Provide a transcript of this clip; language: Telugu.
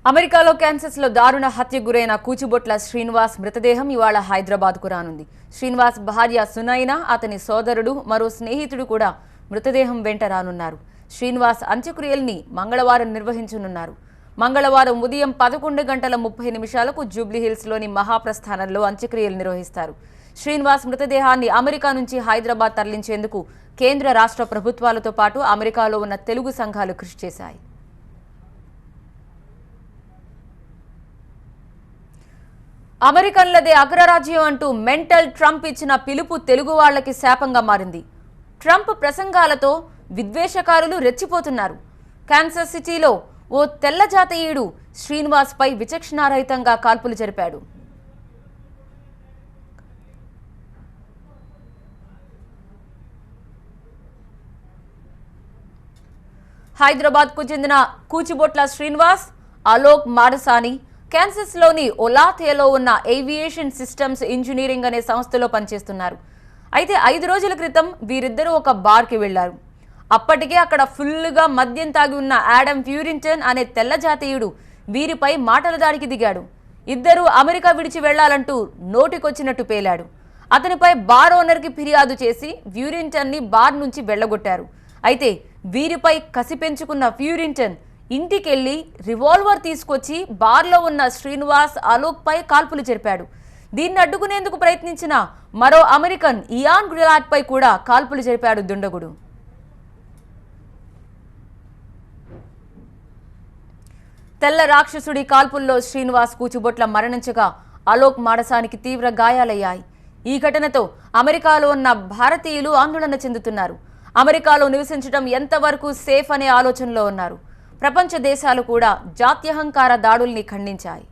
అమెరికాలో కాన్సస్లో దారుణ హత్యకు గురైన కూచిబొట్ల శ్రీనివాస్ మృతదేహం ఇవాళ హైదరాబాద్కు రానుంది. శ్రీనివాస్ భార్య సునైనా, అతని సోదరుడు, మరో స్నేహితుడు కూడా మృతదేహం వెంట రానున్నారు. శ్రీనివాస్ అంత్యక్రియల్ని మంగళవారం నిర్వహించనున్నారు. మంగళవారం ఉదయం 11:30 జూబ్లీహిల్స్లోని మహాప్రస్థానంలో అంత్యక్రియలు నిర్వహిస్తారు. శ్రీనివాస్ మృతదేహాన్ని అమెరికా నుంచి హైదరాబాద్ తరలించేందుకు కేంద్ర రాష్ట్ర ప్రభుత్వాలతో పాటు అమెరికాలో ఉన్న తెలుగు సంఘాలు కృషి చేశాయి. అమెరికన్లదే అగ్రరాజ్యం అంటూ మెంటల్ ట్రంప్ ఇచ్చిన పిలుపు తెలుగు వాళ్లకి శాపంగా మారింది. ట్రంప్ ప్రసంగాలతో విద్వేషకారులు రెచ్చిపోతున్నారు. కాన్సస్ సిటీలో ఓ తెల్ల జాతీయుడు శ్రీనివాస్ పై విచక్షణారహితంగా కాల్పులు జరిపాడు. హైదరాబాద్కు చెందిన కూచిబొట్ల శ్రీనివాస్, అలోక్ మాడసాని కాన్సస్లోని ఒలాథేలో ఉన్న ఏవియేషన్ సిస్టమ్స్ ఇంజనీరింగ్ అనే సంస్థలో పనిచేస్తున్నారు. అయితే 5 రోజుల క్రితం వీరిద్దరూ ఒక బార్కి వెళ్లారు. అప్పటికే అక్కడ ఫుల్గా మద్యం తాగి ఉన్న ఆడమ్ ఫ్యూరింటన్ అనే తెల్ల జాతీయుడు వీరిపై మాటల దాడికి దిగాడు. ఇద్దరూ అమెరికా విడిచి వెళ్లాలంటూ నోటికొచ్చినట్టు పేలాడు. అతనిపై బార్ ఓనర్కి ఫిర్యాదు చేసి ఫ్యూరింటన్ని బార్ నుంచి వెళ్లగొట్టారు. అయితే వీరిపై కసి పెంచుకున్న ఫ్యూరింటన్ ఇంటికెళ్లి రివాల్వర్ తీసుకొచ్చి బార్లో ఉన్న శ్రీనివాస్, అలోక్ పై కాల్పులు జరిపాడు. దీన్ని అడ్డుకునేందుకు ప్రయత్నించిన మరో అమెరికన్ ఇయాన్ గ్రిలాట్ పై కూడా కాల్పులు జరిపాడు దుండగుడు. తెల్ల రాక్షసుడి కాల్పుల్లో శ్రీనివాస్ కూచిబొట్ల మరణించగా అలోక్ మాడసానికి తీవ్ర గాయాలయ్యాయి. ఈ ఘటనతో అమెరికాలో ఉన్న భారతీయులు ఆందోళన చెందుతున్నారు. అమెరికాలో నివసించడం ఎంతవరకు సేఫ్ అనే ఆలోచనలో ఉన్నారు. ప్రపంచ దేశాలు కూడా జాత్యహంకార దాడుల్ని ఖండించాయి.